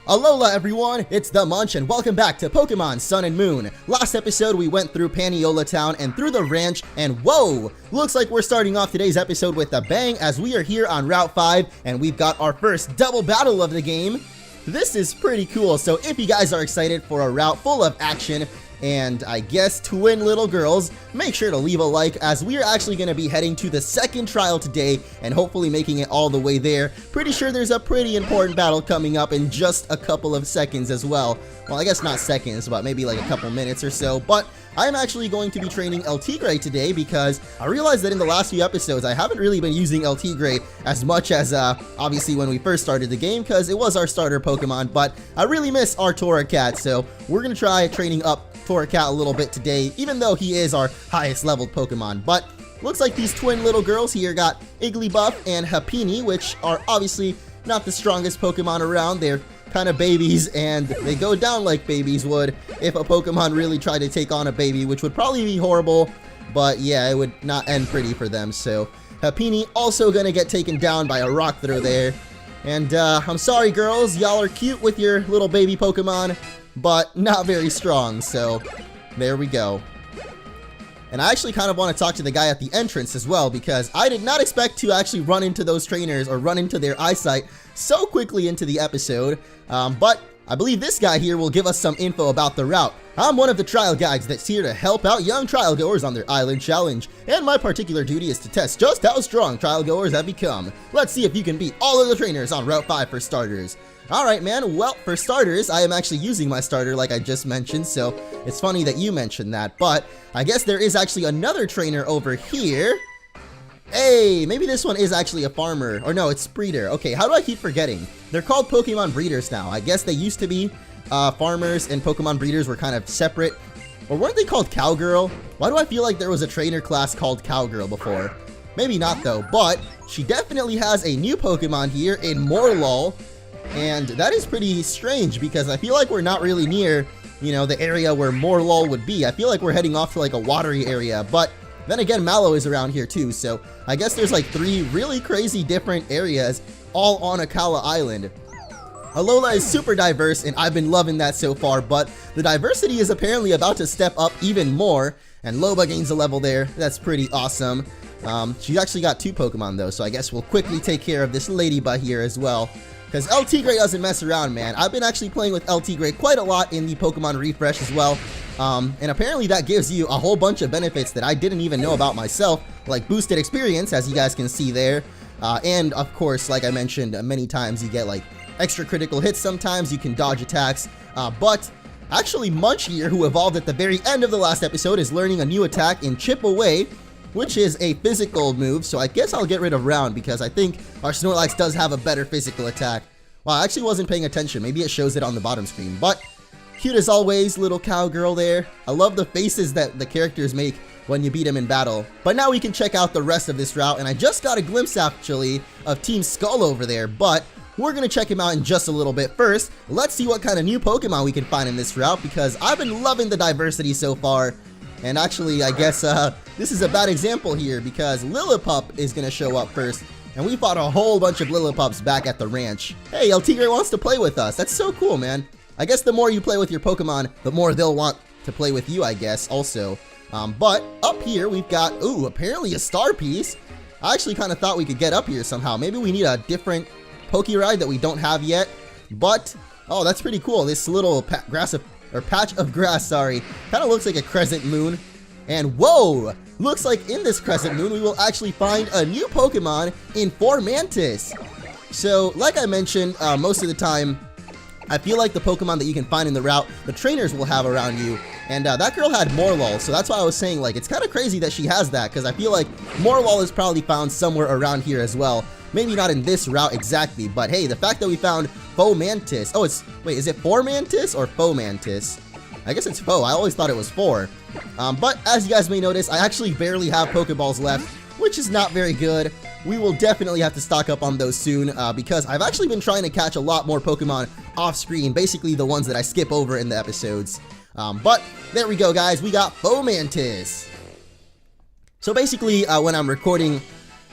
Alola everyone, it's the Munch and welcome back to Pokemon Sun and Moon. Last episode we went through Paniola Town and through the ranch, and whoa! Looks like we're starting off today's episode with a bang as we are here on Route 5 and we've got our first double battle of the game. This is pretty cool, so if you guys are excited for a route full of action and I guess twin little girls, make sure to leave a like as we are actually going to be heading to the second trial today and hopefully making it all the way there. Pretty sure there's a pretty important battle coming up in just a couple of seconds as well. Well, I guess not seconds, but maybe like a couple minutes or so. But I'm actually going to be training El Tigre today because I realized that in the last few episodes I haven't really been using El Tigre as much as obviously when we first started the game because it was our starter Pokemon, but I really miss our Torracat, so we're going to try training up Torracat a little bit today, even though he is our highest leveled Pokemon. But looks like these twin little girls here got Igglybuff and Happiny, which are obviously not the strongest Pokemon around. They're kind of babies and they go down like babies would if a Pokemon really tried to take on a baby, which would probably be horrible, but yeah, it would not end pretty for them. So Happiny also gonna get taken down by a rock throw there. And I'm sorry girls, y'all are cute with your little baby Pokemon, but not very strong, so there we go. And I actually kind of want to talk to the guy at the entrance as well, because I did not expect to actually run into those trainers or run into their eyesight so quickly into the episode, but I believe this guy here will give us some info about the route. I'm one of the trial guides that's here to help out young trial goers on their island challenge, and my particular duty is to test just how strong trial goers have become. Let's see if you can beat all of the trainers on Route 5 for starters. Alright man, well, for starters, I am actually using my starter like I just mentioned, so it's funny that you mentioned that, but I guess there is actually another trainer over here. Hey, maybe this one is actually a farmer, or no, it's breeder. Okay, how do I keep forgetting? They're called Pokemon breeders now. I guess they used to be farmers and Pokemon breeders were kind of separate, or weren't they called Cowgirl? Why do I feel like there was a trainer class called Cowgirl before? Maybe not though, but she definitely has a new Pokemon here in Morlul. And that is pretty strange because I feel like we're not really near, you know, the area where Morlul would be. I feel like we're heading off to like a watery area, but then again, Mallow is around here too, so I guess there's like 3 really crazy different areas all on Akala Island. Alola is super diverse and I've been loving that so far, but the diversity is apparently about to step up even more, and Loba gains a level there. That's pretty awesome. She's actually got 2 Pokemon though, so I guess we'll quickly take care of this Ladybug here as well. Because El Tigre doesn't mess around, man. I've been actually playing with El Tigre quite a lot in the Pokemon Refresh as well. And apparently that gives you a whole bunch of benefits that I didn't even know about myself, like boosted experience, as you guys can see there. And of course, like I mentioned many times, you get like extra critical hits sometimes, you can dodge attacks. But actually Munch here, who evolved at the very end of the last episode, is learning a new attack in Chip Away, which is a physical move, so I guess I'll get rid of Round because I think our Snorlax does have a better physical attack. Well, I actually wasn't paying attention. Maybe it shows it on the bottom screen, but cute as always, little cowgirl there. I love the faces that the characters make when you beat them in battle. But now we can check out the rest of this route, and I just got a glimpse actually of Team Skull over there, but we're going to check him out in just a little bit. First, let's see what kind of new Pokemon we can find in this route because I've been loving the diversity so far. And actually, I guess this is a bad example here because Lillipup is going to show up first. And we fought a whole bunch of Lillipups back at the ranch. Hey, El Tigre wants to play with us. That's so cool, man. I guess the more you play with your Pokemon, the more they'll want to play with you, I guess, also. But up here, we've got, ooh, apparently a star piece. I actually kind of thought we could get up here somehow. Maybe we need a different Pokeride that we don't have yet. But, oh, that's pretty cool. This little patch of grass, sorry, kind of looks like a crescent moon. And whoa, looks like in this crescent moon we will actually find a new Pokemon in Formantis. So like I mentioned, most of the time I feel like the Pokemon that you can find in the route, the trainers will have around you. And that girl had Morlul, so that's why I was saying, like, it's kind of crazy that she has that, because I feel like Morlul is probably found somewhere around here as well. Maybe not in this route exactly, but hey, the fact that we found Fomantis. Oh, wait, is it Formantis or Fomantis? I guess it's Fo. I always thought it was 4. But as you guys may notice, I actually barely have Pokeballs left, which is not very good. We will definitely have to stock up on those soon because I've actually been trying to catch a lot more Pokemon off screen, basically the ones that I skip over in the episodes. But there we go, guys. We got Fomantis. So basically, when I'm recording,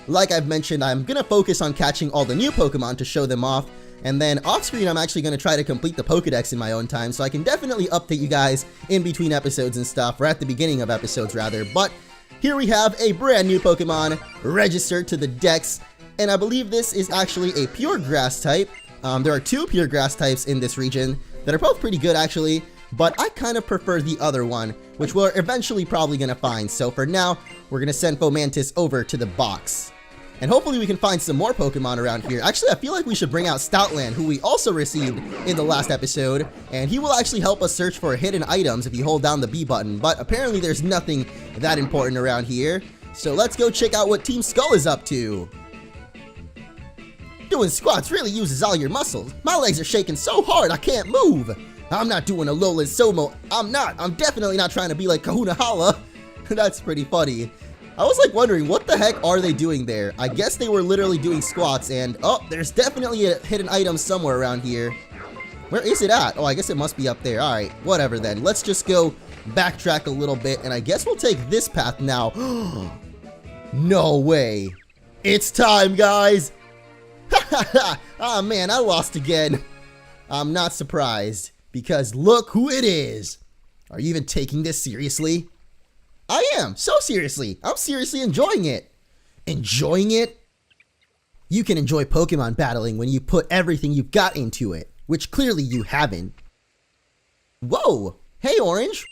like I've mentioned, I'm gonna focus on catching all the new Pokemon to show them off. And then off screen, I'm actually going to try to complete the Pokedex in my own time, so I can definitely update you guys in between episodes and stuff, or at the beginning of episodes rather. But here we have a brand new Pokemon registered to the Dex, and I believe this is actually a pure grass type. There are 2 pure grass types in this region that are both pretty good actually, but I kind of prefer the other one, which we're eventually probably going to find. So for now, we're going to send Fomantis over to the box. And hopefully we can find some more Pokemon around here. Actually, I feel like we should bring out Stoutland, who we also received in the last episode, and he will actually help us search for hidden items if you hold down the B button, but apparently there's nothing that important around here. So let's go check out what Team Skull is up to. Doing squats really uses all your muscles. My legs are shaking so hard I can't move. I'm not doing a Lowland Somo. I'm definitely not trying to be like Kahuna Hala. That's pretty funny. I was like wondering, what the heck are they doing there? I guess they were literally doing squats, and oh, there's definitely a hidden item somewhere around here. Where is it at? Oh, I guess it must be up there. Alright, whatever then. Let's just go backtrack a little bit, and I guess we'll take this path now. No way. It's time, guys. Ah, man, I lost again. I'm not surprised, because look who it is. Are you even taking this seriously? I am, so seriously. I'm seriously enjoying it. Enjoying it? You can enjoy Pokemon battling when you put everything you've got into it, which clearly you haven't. Whoa, hey Orange.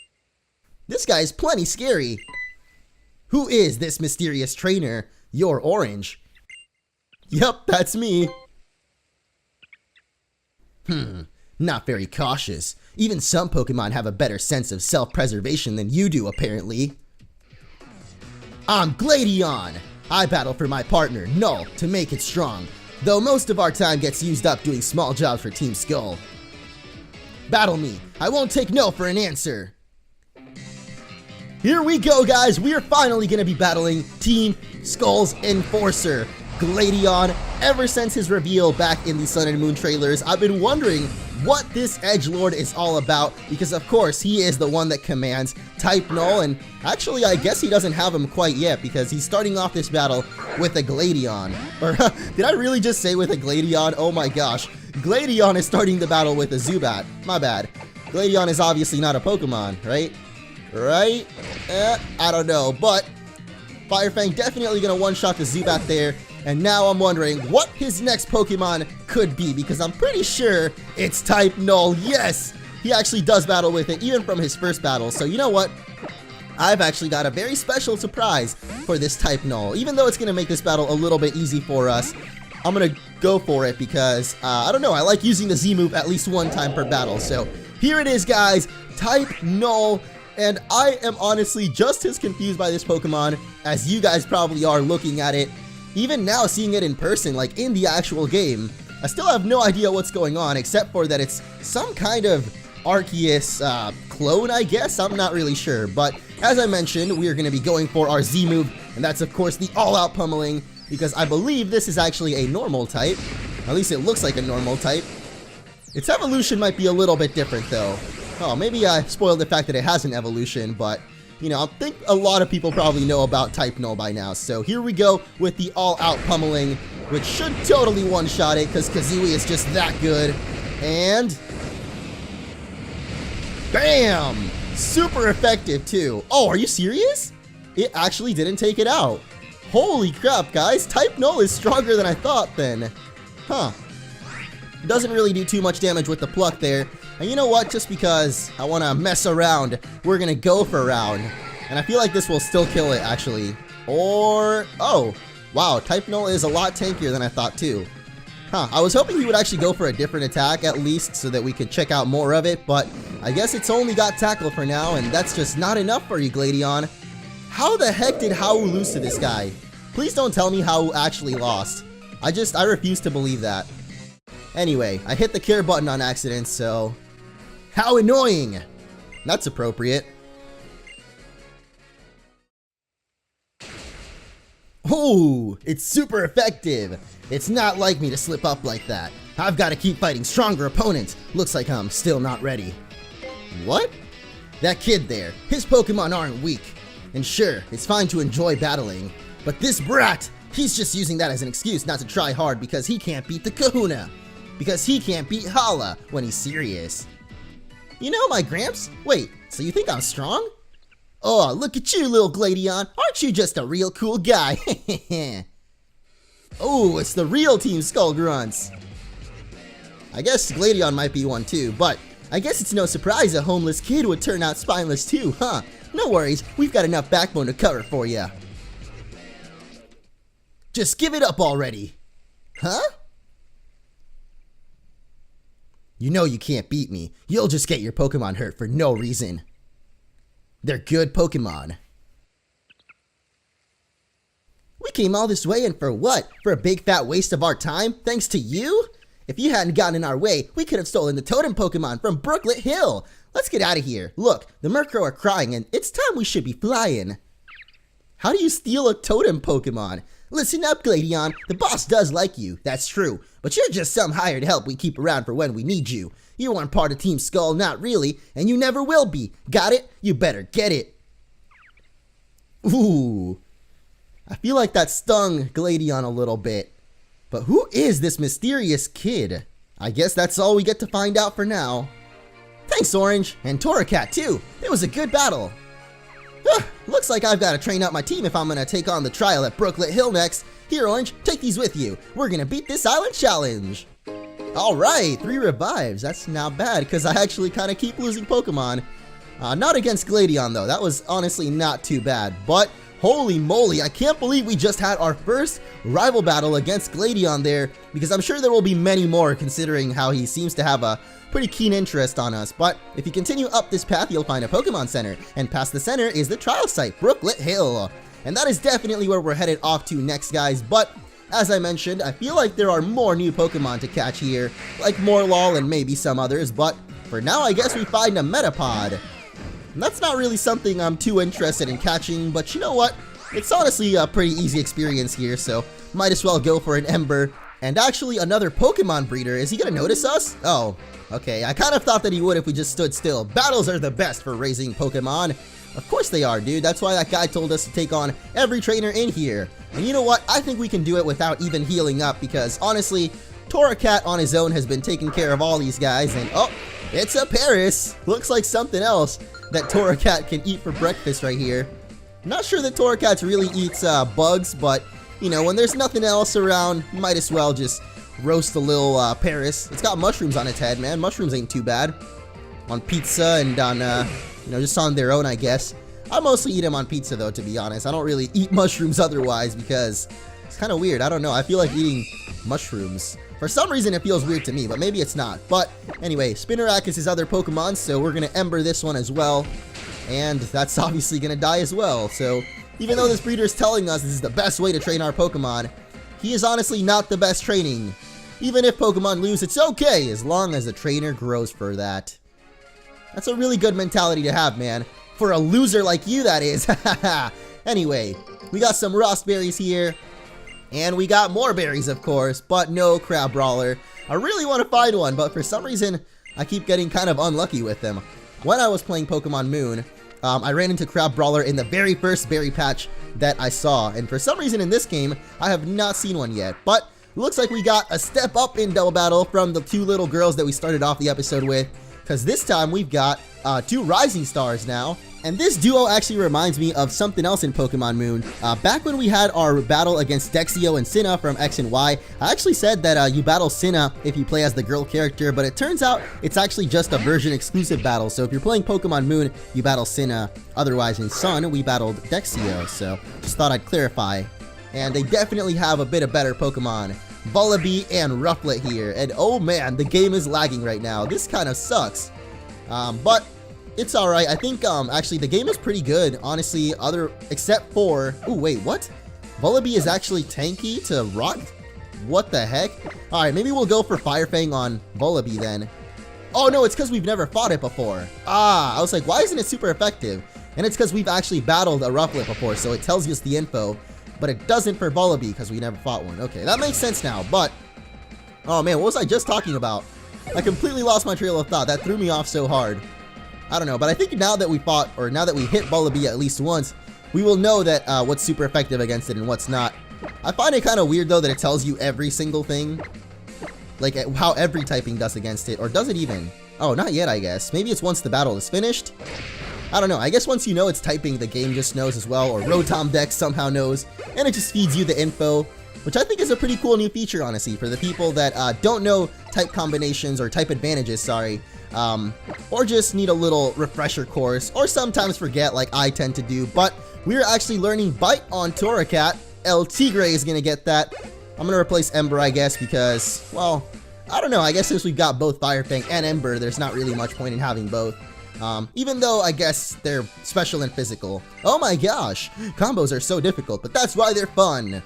This guy's plenty scary. Who is this mysterious trainer? You're Orange. Yup, that's me. Not very cautious. Even some Pokemon have a better sense of self-preservation than you do, apparently. I'm Gladion! I battle for my partner, Null, to make it strong, though most of our time gets used up doing small jobs for Team Skull. Battle me. I won't take no for an answer. Here we go, guys. We are finally going to be battling Team Skull's Enforcer, Gladion. Ever since his reveal back in the Sun and Moon trailers, I've been wondering what this edgelord is all about, because of course he is the one that commands type Null, and actually I guess he doesn't have him quite yet, because he's starting off this battle with a Gladion. Or did I really just say with a Gladion? Oh my gosh. Gladion is starting the battle with a Zubat. My bad. Gladion is obviously not a Pokemon, right? Right? I don't know, but Fire Fang definitely gonna one-shot the Zubat there. And now I'm wondering what his next Pokemon could be, because I'm pretty sure it's type Null. Yes! He actually does battle with it, even from his first battle. So you know what? I've actually got a very special surprise for this type Null. Even though it's going to make this battle a little bit easy for us, I'm going to go for it because, I don't know, I like using the Z move at least one time per battle. So here it is, guys. Type Null. And I am honestly just as confused by this Pokemon as you guys probably are looking at it. Even now, seeing it in person, like in the actual game, I still have no idea what's going on, except for that it's some kind of Arceus clone, I guess? I'm not really sure, but as I mentioned, we are going to be going for our Z move, and that's of course the all-out pummeling, because I believe this is actually a normal type. At least it looks like a normal type. Its evolution might be a little bit different, though. Oh, maybe I spoiled the fact that it has an evolution, but you know, I think a lot of people probably know about type Null by now. So here we go with the all-out pummeling, which should totally one-shot it, because Kazooie is just that good. And bam! Super effective, too. Oh, are you serious? It actually didn't take it out. Holy crap, guys. Type Null is stronger than I thought, then. Huh. Doesn't really do too much damage with the pluck there. And you know what? Just because I want to mess around, we're going to go for a round. And I feel like this will still kill it, actually. Or, oh, wow. Type Null is a lot tankier than I thought, too. Huh, I was hoping he would actually go for a different attack, at least, so that we could check out more of it. But I guess it's only got Tackle for now, and that's just not enough for you, Gladion. How the heck did Hau lose to this guy? Please don't tell me Hau actually lost. I refuse to believe that. Anyway, I hit the care button on accident, so how annoying! That's appropriate. Oh, it's super effective. It's not like me to slip up like that. I've got to keep fighting stronger opponents. Looks like I'm still not ready. What? That kid there, his Pokemon aren't weak. And sure, it's fine to enjoy battling, but this brat, he's just using that as an excuse not to try hard because he can't beat the Kahuna. because he can't beat Hala when he's serious. You know my Gramps? Wait, so you think I'm strong? Oh, look at you, little Gladion. Aren't you just a real cool guy? Oh, it's the real Team Skull Grunts. I guess Gladion might be one too, but I guess it's no surprise a homeless kid would turn out spineless too, huh? No worries, we've got enough backbone to cover for ya. Just give it up already. Huh? You know you can't beat me. You'll just get your Pokemon hurt for no reason. They're good Pokemon. We came all this way and for what? For a big fat waste of our time? Thanks to you? If you hadn't gotten in our way, we could have stolen the totem Pokemon from Brooklet Hill. Let's get out of here. Look, the Murkrow are crying and it's time we should be flying. How do you steal a totem Pokemon? Listen up, Gladion. The boss does like you, that's true. But you're just some hired help we keep around for when we need you. You aren't part of Team Skull, not really, and you never will be. Got it? You better get it. Ooh. I feel like that stung Gladion a little bit. But who is this mysterious kid? I guess that's all we get to find out for now. Thanks, Orange, and Torracat too. It was a good battle. Looks like I've got to train up my team if I'm going to take on the trial at Brooklet Hill next. Here, Orange, take these with you. We're going to beat this island challenge. Alright, 3 revives. That's not bad, because I actually kind of keep losing Pokemon. Not against Gladion, though. That was honestly not too bad. But, holy moly, I can't believe we just had our first rival battle against Gladion there, because I'm sure there will be many more, considering how he seems to have a pretty keen interest on us. But if you continue up this path, you'll find a Pokemon Center, and past the center is the trial site, Brooklet Hill. And that is definitely where we're headed off to next, guys. But as I mentioned, I feel like there are more new Pokemon to catch here, like Morlul and maybe some others, but for now I guess we find a Metapod. And that's not really something I'm too interested in catching, but you know what? It's honestly a pretty easy experience here, so might as well go for an Ember. And actually another Pokemon breeder, is he gonna notice us? Oh, okay, I kind of thought that he would if we just stood still. Battles are the best for raising Pokemon. Of course they are, dude. That's why that guy told us to take on every trainer in here. And you know what? I think we can do it without even healing up because, honestly, Torracat on his own has been taking care of all these guys. And, oh, it's a Paris. Looks like something else that Torracat can eat for breakfast right here. Not sure that Torracat really eats bugs, but, you know, when there's nothing else around, might as well just roast a little Paris. It's got mushrooms on its head, man. Mushrooms ain't too bad. On pizza and on, you know, just on their own, I guess. I mostly eat them on pizza, though, to be honest. I don't really eat mushrooms otherwise because it's kind of weird. I don't know. I feel like eating mushrooms. For some reason, it feels weird to me, but maybe it's not. But anyway, Spinarak is his other Pokemon, so we're going to Ember this one as well. And that's obviously going to die as well. So even though this breeder is telling us this is the best way to train our Pokemon, he is honestly not the best training. Even if Pokemon lose, it's okay, as long as the trainer grows for that. That's a really good mentality to have, man. For a loser like you, that is. Anyway, we got some Rost Berries here. And we got more berries, of course, but no Crab Brawler. I really want to find one, but for some reason, I keep getting kind of unlucky with them. When I was playing Pokemon Moon, I ran into Crab Brawler in the very first berry patch that I saw. And for some reason in this game, I have not seen one yet. But looks like we got a step up in Double Battle from the 2 little girls that we started off the episode with. Because this time we've got 2 Rising Stars now. And this duo actually reminds me of something else in Pokemon Moon. Back when we had our battle against Dexio and Sinnoh from X and Y, I actually said that you battle Sinnoh if you play as the girl character, but it turns out it's actually just a version exclusive battle. So if you're playing Pokemon Moon, you battle Sinnoh. Otherwise in Sun, we battled Dexio. So just thought I'd clarify. And they definitely have a bit of better Pokemon. Vullaby and Rufflet here. And oh man, the game is lagging right now. This kind of sucks. But it's alright. I think, actually, the game is pretty good, honestly, except for... Ooh, wait, what? Vullaby is actually tanky to Rock? What the heck? Alright, maybe we'll go for Fire Fang on Vullaby then. Oh, no, it's because we've never fought it before. Ah, I was like, why isn't it super effective? And it's because we've actually battled a Rufflet before, so it tells us the info. But it doesn't for Vullaby, because we never fought one. Okay, that makes sense now, but... Oh, man, what was I just talking about? I completely lost my trail of thought. That threw me off so hard. I don't know, but I think now that we fought, or now that we hit Vullaby at least once, we will know that what's super effective against it and what's not. I find it kind of weird, though, that it tells you every single thing. like how every typing does against it, or does it even? Oh, not yet, I guess. Maybe it's once the battle is finished? I don't know, I guess once you know it's typing, the game just knows as well, or Rotom Dex somehow knows, and it just feeds you the info, which I think is a pretty cool new feature, honestly, for the people that don't know type combinations, or type advantages, sorry, or just need a little refresher course, or sometimes forget like I tend to do, but we're actually learning Bite on Torracat. El Tigre is going to get that. I'm going to replace Ember, I guess, because, well, I don't know, I guess since we've got both Fire Fang and Ember, there's not really much point in having both. Even though I guess they're special and physical. Oh my gosh, combos are so difficult, but that's why they're fun.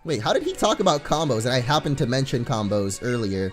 Wait, how did he talk about combos and I happened to mention combos earlier?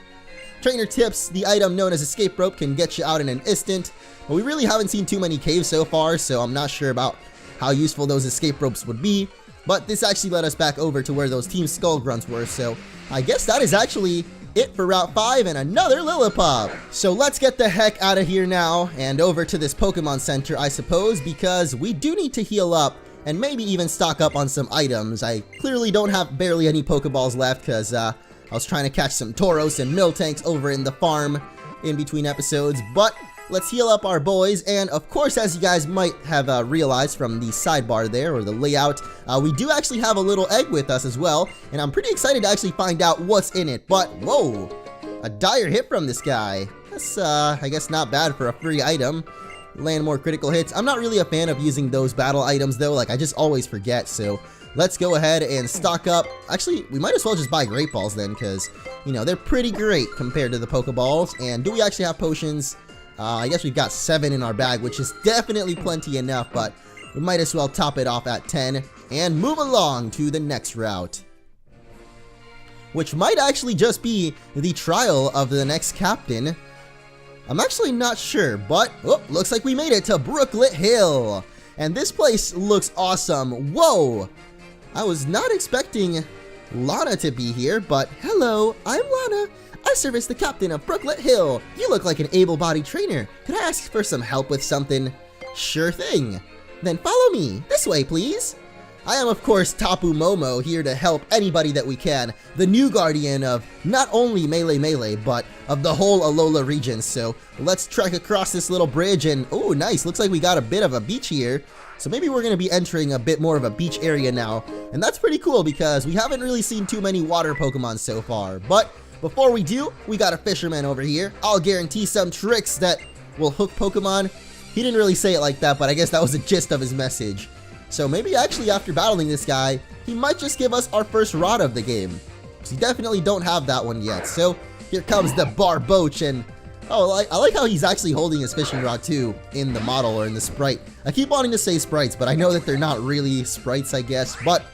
Trainer tips, the item known as Escape Rope can get you out in an instant, but we really haven't seen too many caves so far, so I'm not sure about how useful those escape ropes would be, but this actually led us back over to where those Team Skull grunts were, so I guess that is actually it for Route 5 and another Lillipup. So let's get the heck out of here now and over to this Pokemon Center, I suppose, because we do need to heal up and maybe even stock up on some items. I clearly don't have barely any Pokeballs left because I was trying to catch some Tauros and Miltanks over in the farm in between episodes, but let's heal up our boys, and of course, as you guys might have realized from the sidebar there, or the layout, we do actually have a little egg with us as well, and I'm pretty excited to actually find out what's in it, but whoa, a dire hit from this guy. That's, I guess not bad for a free item. Land more critical hits. I'm not really a fan of using those battle items though, like I just always forget, so let's go ahead and stock up. Actually, we might as well just buy Great Balls then, because, you know, they're pretty great compared to the Pokeballs, and do we actually have potions? I guess we've got 7 in our bag, which is definitely plenty enough, but we might as well top it off at 10 and move along to the next route, which might actually just be the trial of the next captain. I'm actually not sure, but looks like we made it to Brooklet Hill, and this place looks awesome. Whoa, I was not expecting Lana to be here, but hello, I'm Lana. I serve as the captain of Brooklet Hill. You look like an able-bodied trainer. Could I ask for some help with something? Sure thing. Then follow me. This way, please. I am, of course, Tapu Momo, here to help anybody that we can. The new guardian of not only Melee, but of the whole Alola region. So let's trek across this little bridge and, oh, nice. Looks like we got a bit of a beach here. So maybe we're going to be entering a bit more of a beach area now. And that's pretty cool because we haven't really seen too many water Pokemon so far. But before we do, we got a fisherman over here. I'll guarantee some tricks that will hook Pokemon. He didn't really say it like that, but I guess that was the gist of his message. So maybe actually after battling this guy, he might just give us our first rod of the game. So we definitely don't have that one yet. So here comes the Barboach, and oh, I like how he's actually holding his fishing rod too in the model or in the sprite. I keep wanting to say sprites, but I know that they're not really sprites, I guess. But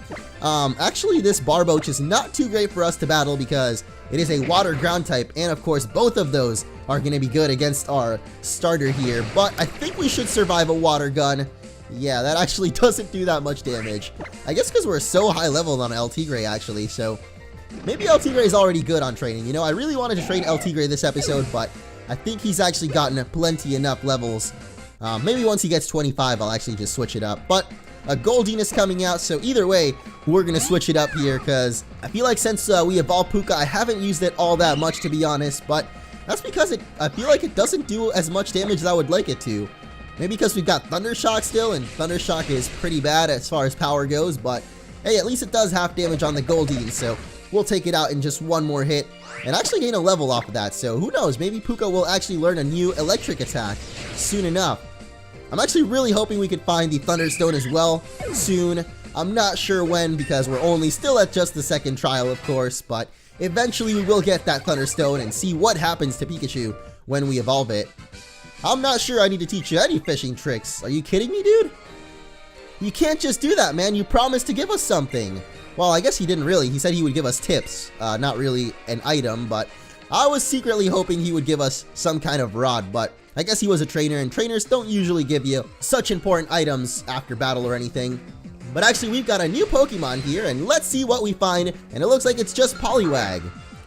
actually this Barboach is not too great for us to battle because it is a water ground type, and of course both of those are going to be good against our starter here. But I think we should survive a water gun. Yeah, that actually doesn't do that much damage. I guess because we're so high leveled on El Tigre actually, so maybe El Tigre is already good on training. You know, I really wanted to train El Tigre this episode, but I think he's actually gotten plenty enough levels. Maybe once he gets 25, I'll actually just switch it up. But a Goldeen is coming out, so either way, we're going to switch it up here because I feel like since we evolved Puka, I haven't used it all that much, to be honest. But that's because I feel like it doesn't do as much damage as I would like it to. Maybe because we've got Thunder Shock still, and Thunder Shock is pretty bad as far as power goes. But hey, at least it does half damage on the Goldeen, so we'll take it out in just one more hit and actually gain a level off of that. So who knows, maybe Puka will actually learn a new electric attack soon enough. I'm actually really hoping we could find the Thunderstone as well soon. I'm not sure when because we're only still at just the second trial, of course, but eventually we will get that Thunderstone and see what happens to Pikachu when we evolve it. I'm not sure I need to teach you any fishing tricks. Are you kidding me, dude? You can't just do that, man. You promised to give us something. Well, I guess he didn't really. He said he would give us tips. Not really an item, but I was secretly hoping he would give us some kind of rod, but I guess he was a trainer, and trainers don't usually give you such important items after battle or anything. But actually, we've got a new Pokemon here, and let's see what we find, and it looks like it's just Poliwag,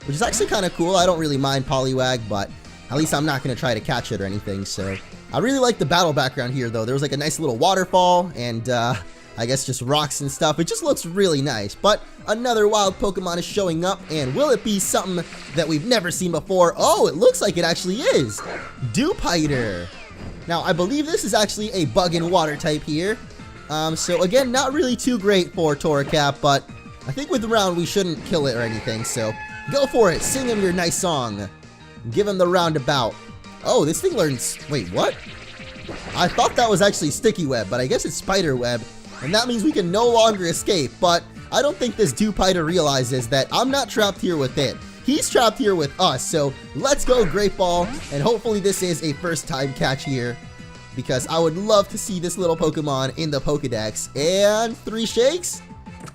which is actually kind of cool. I don't really mind Poliwag, but at least I'm not going to try to catch it or anything, so I really like the battle background here, though. There was like a nice little waterfall, and I I guess just rocks and stuff. It just looks really nice. But another wild Pokemon is showing up, and will it be something that we've never seen before? Oh, it looks like it actually is. Dewpider. Now, I believe this is actually a bug and water type here. So again, not really too great for Torracap, but I think with the round we shouldn't kill it or anything, so go for it. Sing him your nice song. Give him the roundabout. Oh, this thing learns... Wait, what? I thought that was actually sticky web, but I guess it's spider web, and that means we can no longer escape, but I don't think this Dewpider realizes that I'm not trapped here with it. He's trapped here with us, so let's go Great Ball, and hopefully this is a first time catch here, because I would love to see this little Pokemon in the Pokedex. And 3 shakes.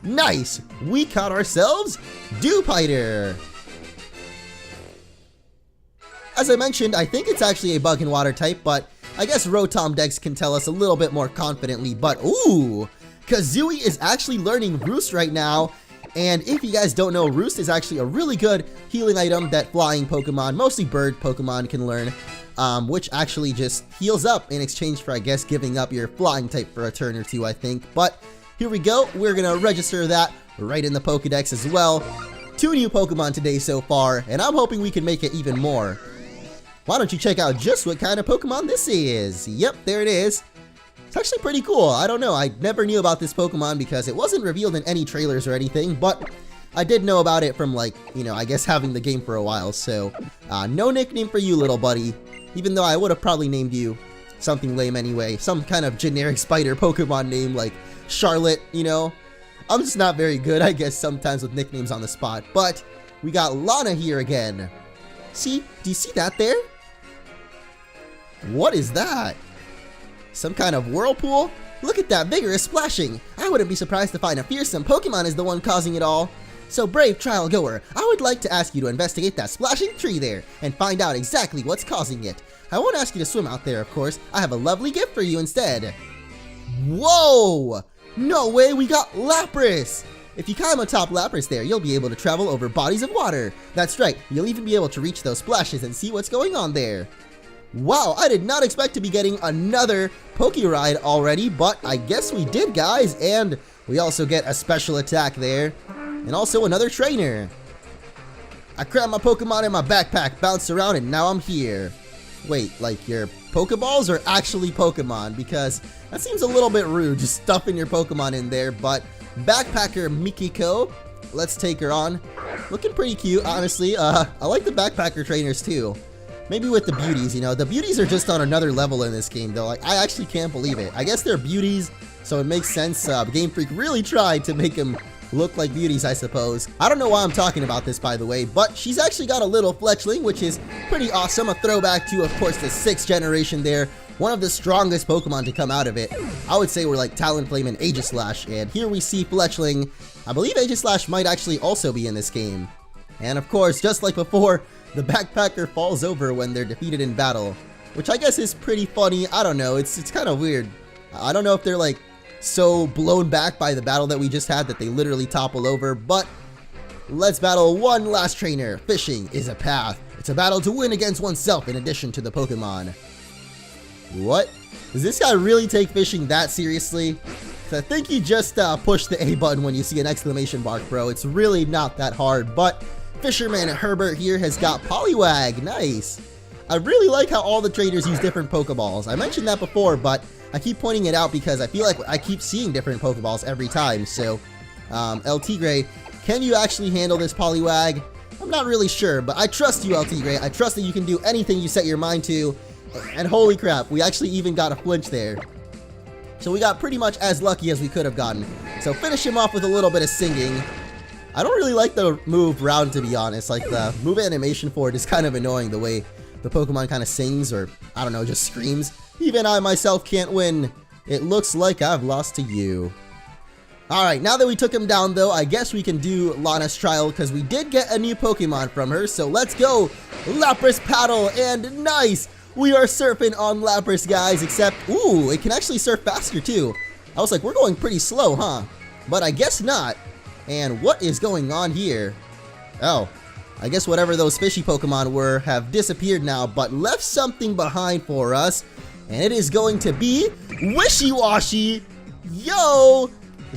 Nice! We caught ourselves Dewpider. As I mentioned, I think it's actually a bug and water type, but I guess Rotom Dex can tell us a little bit more confidently. But ooh, Kazooie is actually learning Roost right now. And if you guys don't know, Roost is actually a really good healing item that flying Pokemon, mostly bird Pokemon, can learn. Which actually just heals up in exchange for, I guess, giving up your flying type for a turn or two, I think. But here we go. We're going to register that right in the Pokedex as well. 2 new Pokemon today so far, and I'm hoping we can make it even more. Why don't you check out just what kind of Pokemon this is? Yep, there it is. It's actually pretty cool. I don't know. I never knew about this Pokemon because it wasn't revealed in any trailers or anything, but I did know about it from, like, you know, I guess having the game for a while. So, no nickname for you, little buddy. Even though I would have probably named you something lame anyway. Some kind of generic spider Pokemon name like Charlotte, you know. I'm just not very good, I guess, sometimes with nicknames on the spot. But we got Lana here again. See? Do you see that there? What is that? Some kind of whirlpool? Look at that vigorous splashing. I wouldn't be surprised to find a fearsome Pokemon is the one causing it all. So brave trial goer, I would like to ask you to investigate that splashing tree there and find out exactly what's causing it. I won't ask you to swim out there, of course. I have a lovely gift for you instead. Whoa! No way, we got Lapras! If you climb atop Lapras there, you'll be able to travel over bodies of water. That's right, you'll even be able to reach those splashes and see what's going on there. Wow, I did not expect to be getting another Poke-Ride already, but I guess we did, guys, and we also get a special attack there, and also another trainer. I crammed my Pokemon in my backpack, bounced around, and now I'm here. Wait, like your Pokeballs are actually Pokemon, because that seems a little bit rude, just stuffing your Pokemon in there, but Backpacker Mikiko, let's take her on. Looking pretty cute, honestly. I like the Backpacker trainers, too. Maybe with the beauties, you know. The beauties are just on another level in this game, though. Like, I actually can't believe it. I guess they're beauties, so it makes sense. Game Freak really tried to make them look like beauties, I suppose. I don't know why I'm talking about this, by the way, but she's actually got a little Fletchling, which is pretty awesome. A throwback to, of course, the 6th generation there. One of the strongest Pokemon to come out of it. I would say we're like Talonflame and Aegislash, and here we see Fletchling. I believe Aegislash might actually also be in this game. And of course, just like before, the Backpacker falls over when they're defeated in battle, which I guess is pretty funny. I don't know, it's kind of weird. I don't know if they're like so blown back by the battle that we just had that they literally topple over, but let's battle one last trainer. Fishing is a path. It's a battle to win against oneself in addition to the Pokemon. What? Does this guy really take fishing that seriously? 'Cause I think you just push the A button when you see an exclamation mark, bro. It's really not that hard, but Fisherman Herbert here has got Poliwag. Nice. I really like how all the trainers use different Pokeballs. I mentioned that before, but I keep pointing it out because I feel like I keep seeing different Pokeballs every time. So, El Tigre, can you actually handle this Poliwag? I'm not really sure, but I trust you, El Tigre. I trust that you can do anything you set your mind to. And holy crap, we actually even got a flinch there. So we got pretty much as lucky as we could have gotten. So finish him off with a little bit of singing. I don't really like the move round, to be honest. Like, the move animation for it is kind of annoying, the way the Pokemon kind of sings, or I don't know, just screams. Even I myself can't win. It looks like I've lost to you. Alright, now that we took him down, though, I guess we can do Lana's Trial, because we did get a new Pokemon from her. So let's go! Lapras Paddle, and nice! We are surfing on Lapras, guys, except, ooh, it can actually surf faster, too. I was like, we're going pretty slow, huh? But I guess not. And what is going on here? Oh, I guess whatever those fishy Pokemon were have disappeared now, but left something behind for us. And it is going to be Wishy-Washy. Yo!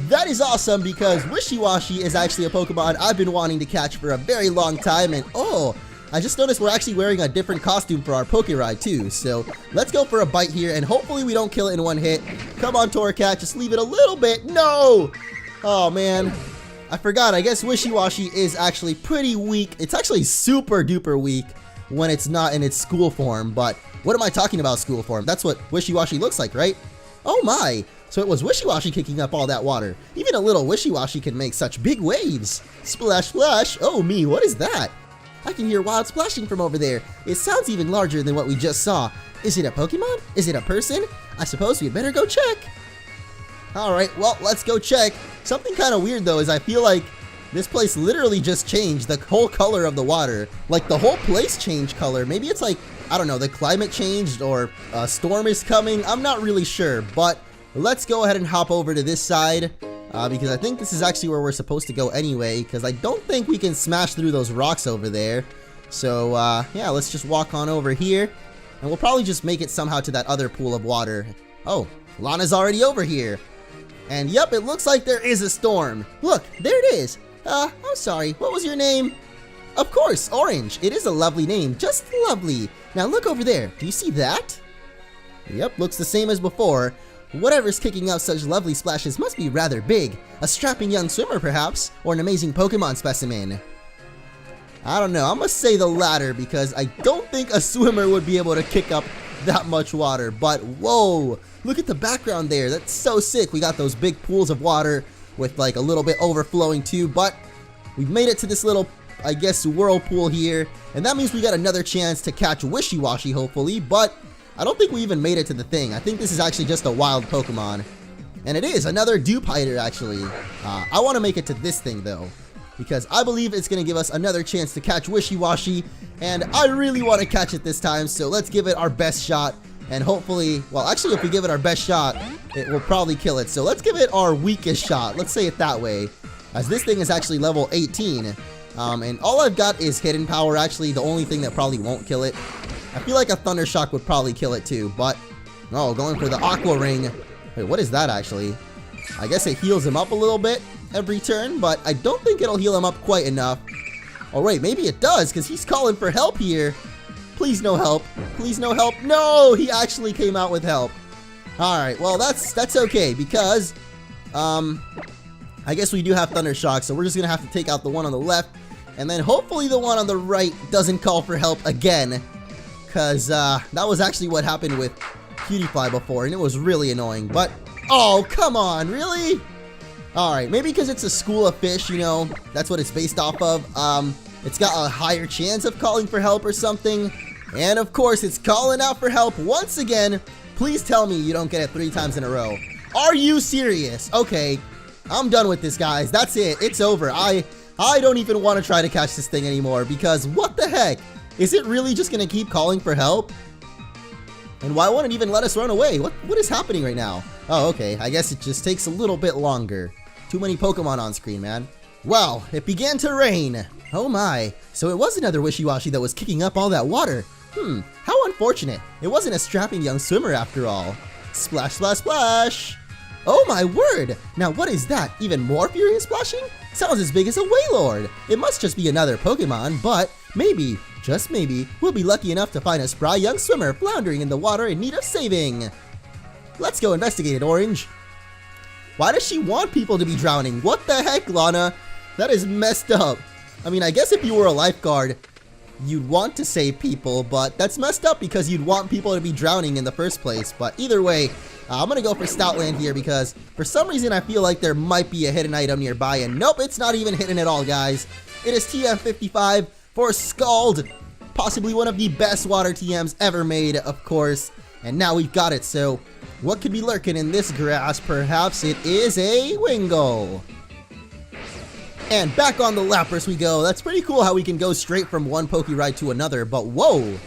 That is awesome because Wishy-Washy is actually a Pokemon I've been wanting to catch for a very long time, and oh, I just noticed we're actually wearing a different costume for our Pokeride too, so let's go for a bite here, and hopefully we don't kill it in one hit. Come on, Torracat, just leave it a little bit. No! Oh man, I forgot, I guess Wishy-Washy is actually pretty weak. It's actually super duper weak when it's not in its school form, but what am I talking about school form? That's what Wishy-Washy looks like, right? Oh my! So it was Wishy-Washy kicking up all that water. Even a little Wishy-Washy can make such big waves. Splash, splash. Oh me, what is that? I can hear wild splashing from over there. It sounds even larger than what we just saw. Is it a Pokemon? Is it a person? I suppose we'd better go check. Alright, well, let's go check. Something kind of weird though is I feel like this place literally just changed the whole color of the water. Like the whole place changed color. Maybe it's like, I don't know, the climate changed or a storm is coming. I'm not really sure, but let's go ahead and hop over to this side because I think this is actually where we're supposed to go anyway, because I don't think we can smash through those rocks over there. So yeah, let's just walk on over here and we'll probably just make it somehow to that other pool of water. Oh, Lana's already over here. And yep, it looks like there is a storm. Look, there it is. I'm sorry, what was your name? Of course, Orange. It is a lovely name, just lovely. Now look over there, do you see that? Yep, looks the same as before. Whatever's kicking up such lovely splashes must be rather big. A strapping young swimmer perhaps, or an amazing Pokemon specimen. I don't know, I'm gonna say the latter because I don't think a swimmer would be able to kick up that much water. But whoa, look at the background there, that's so sick. We got those big pools of water with like a little bit overflowing too, but we've made it to this little, I guess, whirlpool here, and that means we got another chance to catch Wishy-Washy hopefully, but I don't think we even made it to the thing. I think this is actually just a wild Pokemon. And it is another dupe hider actually. I want to make it to this thing though, because I believe it's going to give us another chance to catch Wishy-Washy, and I really want to catch it this time, so let's give it our best shot, and hopefully, well actually if we give it our best shot, it will probably kill it. So let's give it our weakest shot, let's say it that way, as this thing is actually level 18. And all I've got is hidden power actually, the only thing that probably won't kill it. I feel like a Thunder Shock would probably kill it too, but oh, going for the Aqua Ring. Wait, what is that actually? I guess it heals him up a little bit every turn, but I don't think it'll heal him up quite enough. Oh wait, maybe it does, because he's calling for help here. Please no help. Please no help. No, he actually came out with help. Alright, well that's okay, because I guess we do have Thunder Shock, so we're just gonna have to take out the one on the left, and then hopefully the one on the right doesn't call for help again. Because that was actually what happened with Cutie-Fly before, and it was really annoying. But, oh, come on, really? Alright, maybe because it's a school of fish, you know, that's what it's based off of. It's got a higher chance of calling for help or something. And of course, it's calling out for help once again. Please tell me you don't get it 3 times in a row. Are you serious? Okay, I'm done with this, guys. That's it. It's over. I don't even want to try to catch this thing anymore, because what the heck? Is it really just gonna keep calling for help? And why won't it even let us run away? What is happening right now? Oh, okay, I guess it just takes a little bit longer. Too many Pokemon on screen, man. Well, it began to rain. Oh my, so it was another Wishy-Washy that was kicking up all that water. How unfortunate. It wasn't a strapping young swimmer after all. Splash, splash, splash. Oh my word! Now what is that? Even more furious splashing? Sounds as big as a Wailord. It must just be another Pokemon, but maybe, just maybe, we'll be lucky enough to find a spry young swimmer floundering in the water in need of saving. Let's go investigate it, Orange. Why does she want people to be drowning? What the heck, Lana? That is messed up. I mean, I guess if you were a lifeguard, you'd want to save people, but that's messed up because you'd want people to be drowning in the first place. But either way, I'm gonna go for Stoutland here because for some reason I feel like there might be a hidden item nearby, and nope, it's not even hidden at all, guys. It is TM55 for Scald, possibly one of the best water TMs ever made, of course, and now we've got it. So what could be lurking in this grass? Perhaps it is a Wingull. And back on the Lapras we go. That's pretty cool how we can go straight from one Pokéride to another, but whoa!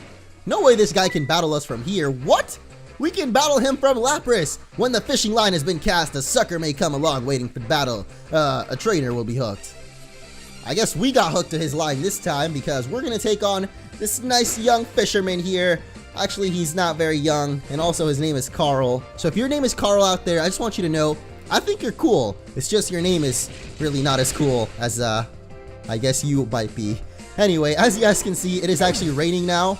No way this guy can battle us from here. What? We can battle him from Lapras! When the fishing line has been cast, a sucker may come along waiting for battle. A trainer will be hooked. I guess we got hooked to his line this time because we're gonna take on this nice young fisherman here. Actually, he's not very young, and also his name is Carl. So if your name is Carl out there, I just want you to know, I think you're cool. It's just your name is really not as cool as, I guess you might be. Anyway, as you guys can see, it is actually raining now,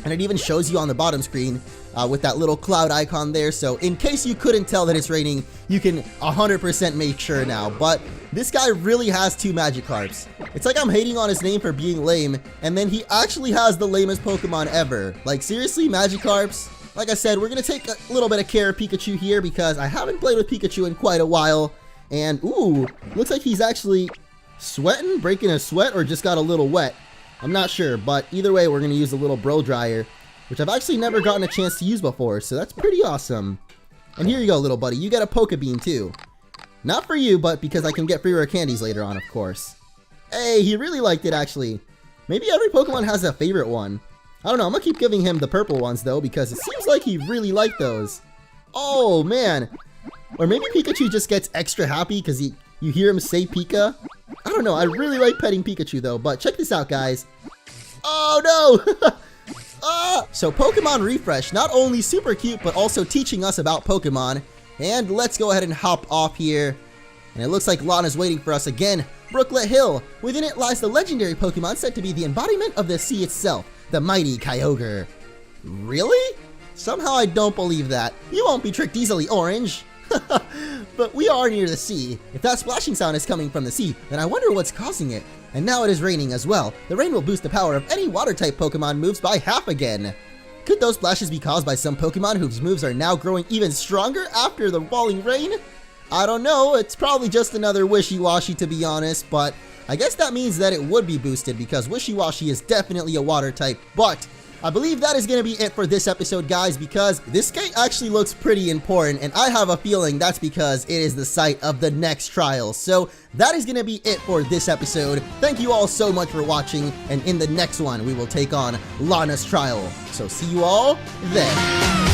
and it even shows you on the bottom screen with that little cloud icon there. So in case you couldn't tell that it's raining, you can 100% make sure now. But this guy really has 2 Magikarps. It's like I'm hating on his name for being lame, and then he actually has the lamest Pokemon ever. Like, seriously, Magikarps? Like I said, we're going to take a little bit of care of Pikachu here because I haven't played with Pikachu in quite a while. And, ooh, looks like he's actually sweating, breaking a sweat, or just got a little wet. I'm not sure, but either way, we're going to use a little Bro Dryer, which I've actually never gotten a chance to use before, so that's pretty awesome. And here you go, little buddy. You get a Pokebean, too. Not for you, but because I can get free rare candies later on, of course. Hey, he really liked it, actually. Maybe every Pokemon has a favorite one. I don't know, I'm going to keep giving him the purple ones, though, because it seems like he really liked those. Oh, man. Or maybe Pikachu just gets extra happy because you hear him say Pika. I don't know, I really like petting Pikachu though, but check this out, guys. Oh no! So Pokemon Refresh, not only super cute, but also teaching us about Pokemon. And let's go ahead and hop off here. And it looks like Lana's waiting for us again. Brooklet Hill. Within it lies the legendary Pokemon said to be the embodiment of the sea itself, the mighty Kyogre. Really? Somehow I don't believe that. You won't be tricked easily, Orange. But we are near the sea. If that splashing sound is coming from the sea, then I wonder what's causing it. And now it is raining as well. The rain will boost the power of any water-type Pokemon moves by half again. Could those splashes be caused by some Pokemon whose moves are now growing even stronger after the falling rain? I don't know, it's probably just another Wishy-Washy to be honest, but I guess that means that it would be boosted because Wishy-Washy is definitely a water type, but I believe that is going to be it for this episode, guys, because this gate actually looks pretty important, and I have a feeling that's because it is the site of the next trial. So that is going to be it for this episode. Thank you all so much for watching, and in the next one, we will take on Lana's Trial. So see you all then.